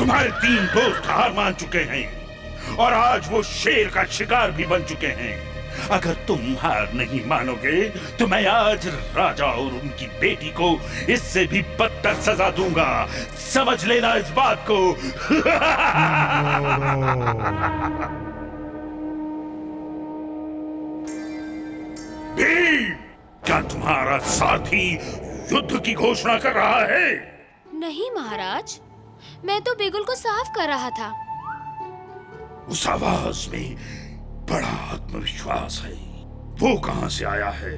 तुम्हारे 3 दोस्त हार मान चुके हैं और आज वो शेर का शिकार भी बन चुके हैं। अगर तुम हार नहीं मानोगे तो मैं आज राजा और उनकी बेटी को इससे भी बदतर सजा दूंगा। समझ लेना इस बात को। भीम, क्या तुम्हारा साथी युद्ध की घोषणा कर रहा है? नहीं महाराज, मैं तो बिगुल को साफ कर रहा था। उस आवाज में बड़ा आत्मविश्वास है। वो कहां से आया है?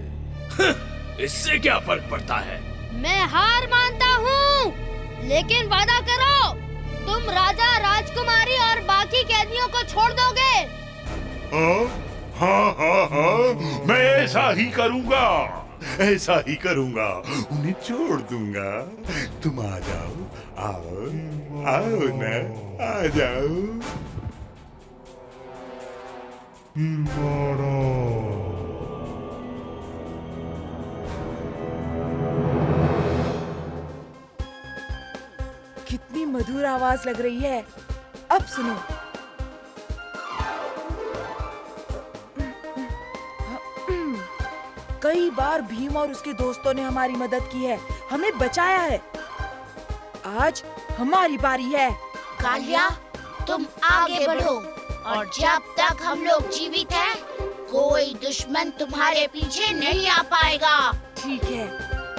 इससे क्या फर्क पड़ता है? मैं हार मानता हूँ, लेकिन वादा करो तुम राजा, राजकुमारी और बाकी कैदियों को छोड़ दोगे। हाँ, मैं ऐसा ही करूंगा, ऐसा ही करूंगा। उन्हें छोड़ दूंगा। तुम आ जाओ, आओ आओ ना, आ जाओ। कितनी मधुर आवाज लग रही है। अब सुनो। कई बार भीम और उसके दोस्तों ने हमारी मदद की है, हमें बचाया है। आज हमारी बारी है। कालिया, तुम आगे बढ़ो और जब तक हम लोग जीवित हैं, कोई दुश्मन तुम्हारे पीछे नहीं आ पाएगा। ठीक है,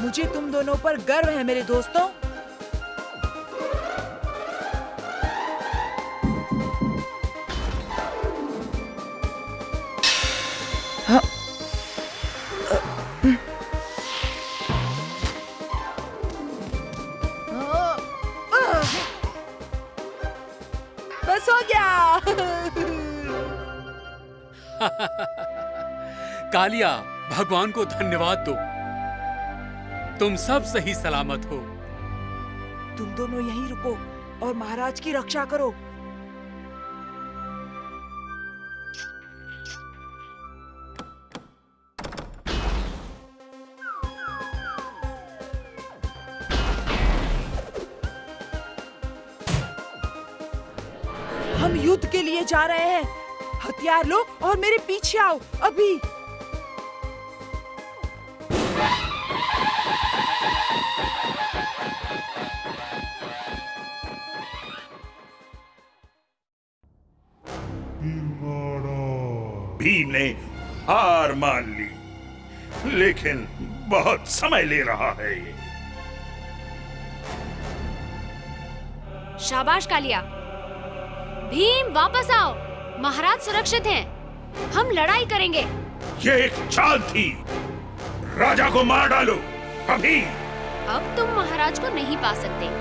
मुझे तुम दोनों पर गर्व है मेरे दोस्तों। बस हो गया। कालिया, भगवान को धन्यवाद दो, तुम सब सही सलामत हो। तुम दोनों यहीं रुको और महाराज की रक्षा करो। हम युद्ध के लिए जा रहे हैं। हथियार लो और मेरे पीछे आओ अभी। भीम ने हार मान ली, लेकिन बहुत समय ले रहा है। शाबाश कालिया। भीम, वापस आओ, महाराज सुरक्षित हैं। हम लड़ाई करेंगे। ये एक चाल थी। राजा को मार डालो अभी। अब तुम महाराज को नहीं पा सकते।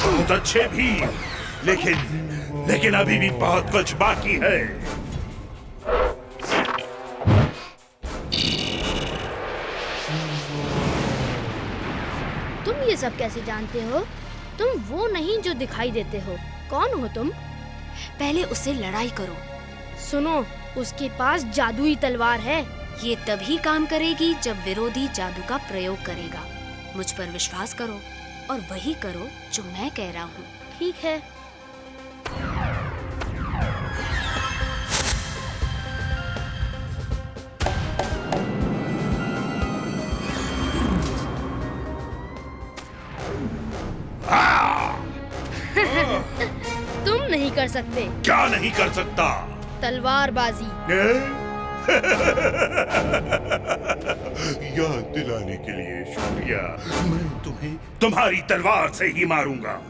बहुत अच्छे भी, लेकिन अभी भी बहुत कुछ बाकी है। तुम ये सब कैसे जानते हो? तुम वो नहीं जो दिखाई देते हो। कौन हो तुम? पहले उससे लड़ाई करो। सुनो, उसके पास जादुई तलवार है। ये तभी काम करेगी जब विरोधी जादू का प्रयोग करेगा। मुझ पर विश्वास करो और वही करो जो मैं कह रहा हूँ। ठीक है? तुम नहीं कर सकते। क्या नहीं कर सकता? तलवारबाजी। याद दिलाने के लिए शुक्रिया। मैं तुम्हें तुम्हारी तलवार से ही मारूंगा।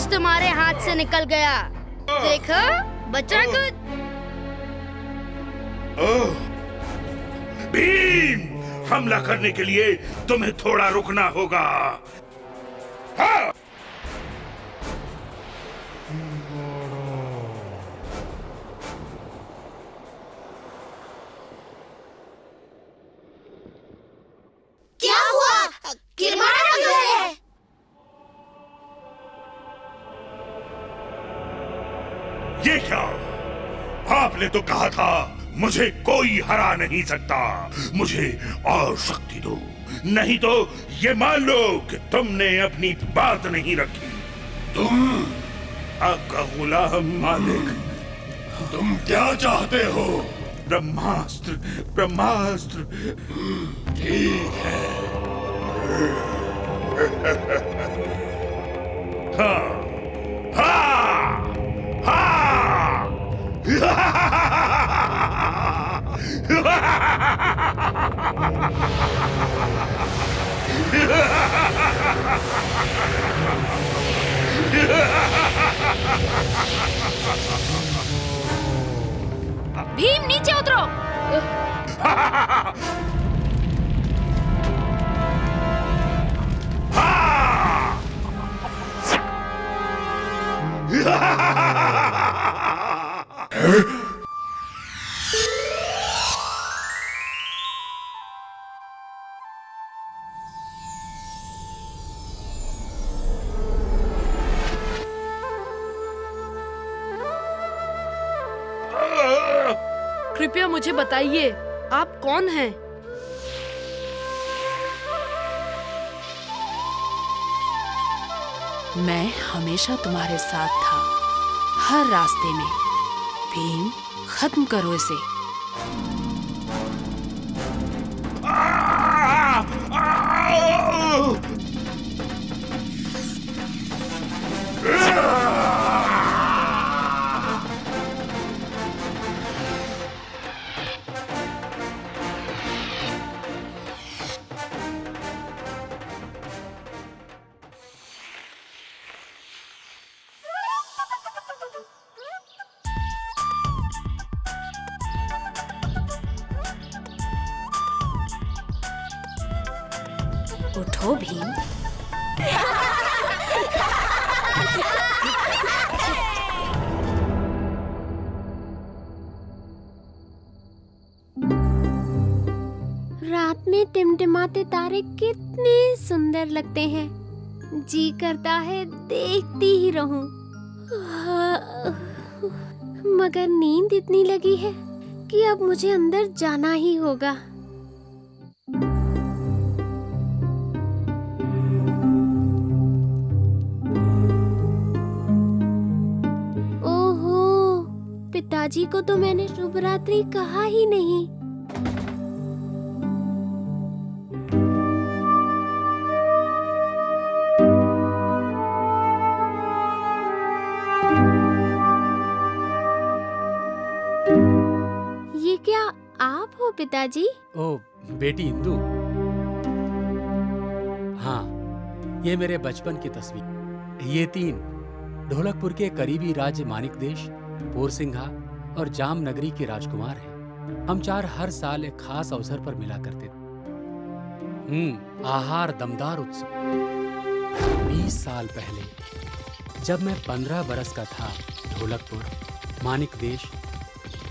कुछ तुम्हारे हाथ से निकल गया। देखो, बचा कुछ। ओह, भीम, हमला करने के लिए तुम्हें थोड़ा रुकना होगा। हाँ। क्या हुआ? किरमारा क्यों है? ये क्या? आपने तो कहा था मुझे कोई हरा नहीं सकता। मुझे और शक्ति दो, नहीं तो ये मान लो कि तुमने अपनी बात नहीं रखी। तुम आपका गुलाम मालिक। तुम क्या चाहते हो? ब्रह्मास्त्र, ब्रह्मास्त्र। ठीक है। हाँ, हाँ, हाँ। भीम, नीचे उतरो। कृपया मुझे बताइए, आप कौन हैं? मैं हमेशा तुम्हारे साथ था, हर रास्ते में। भीम, खत्म करो इसे। उठो भीम। रात में टिमटिमाते तारे कितने सुंदर लगते हैं। जी करता है देखती ही रहूं। मगर नींद इतनी लगी है कि अब मुझे अंदर जाना ही होगा। ओहो, पिताजी को तो मैंने शुभ रात्रि कहा ही नहीं। ये क्या आप हो पिताजी? ओ बेटी इंदु, हाँ, ये मेरे बचपन की तस्वीर। ये तीन ढोलकपुर के करीबी राज्य मानिक देश, पोरसिंघा और जामनगरी के राजकुमार हैं। हम चार हर साल एक खास अवसर पर मिला करते थे। आहार दमदार उत्सव। 20 साल पहले जब मैं 15 बरस का था, ढोलकपुर, मानिक देश,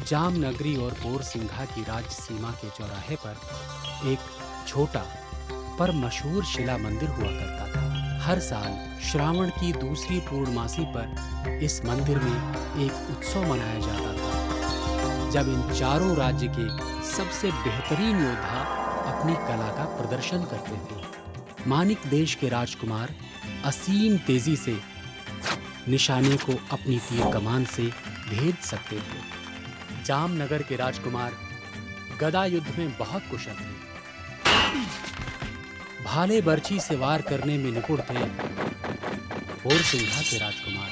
जामनगरी और पोरसिंघा की राज्य सीमा के चौराहे पर एक छोटा पर मशहूर शिला मंदिर हुआ करता था। हर साल श्रावण की दूसरी पूर्णमासी पर इस मंदिर में एक उत्सव मनाया जाता था, जब इन चारों राज्य के सबसे बेहतरीन योद्धा अपनी कला का प्रदर्शन करते थे। मानिक देश के राजकुमार असीम तेजी से निशाने को अपनी तीर कमान से भेद सकते थे। जामनगर के राजकुमार गदा युद्ध में बहुत कुशल थे। भाले बर्छी से वार करने में निपुण थे पोरसिंघा के राजकुमार,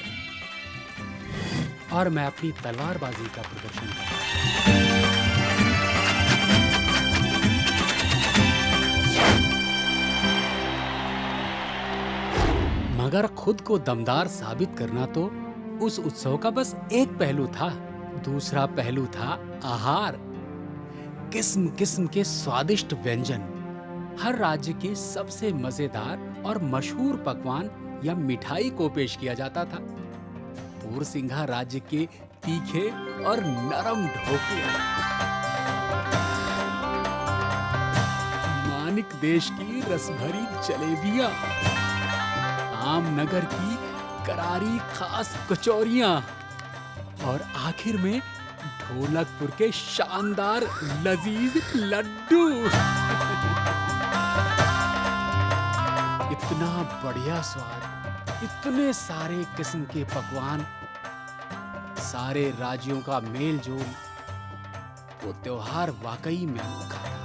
और मैं अपनी तलवारबाजी का प्रदर्शन करता। अगर खुद को दमदार साबित करना तो उस उत्सव का बस एक पहलू था। दूसरा पहलू था आहार। किस्म किस्म के स्वादिष्ट व्यंजन, हर राज्य के सबसे मजेदार और मशहूर पकवान या मिठाई को पेश किया जाता था। पोरसिंघा राज्य के तीखे और नरम ढोकले, मानिक देश की रसभरी जलेबियां, आमनगर की करारी खास कचौरियां और आखिर में ढोलकपुर के शानदार लजीज लड्डू। इतना बढ़िया स्वाद, इतने सारे किस्म के पकवान, सारे राज्यों का मेल जोल, वो त्योहार वाकई में अनोखा था।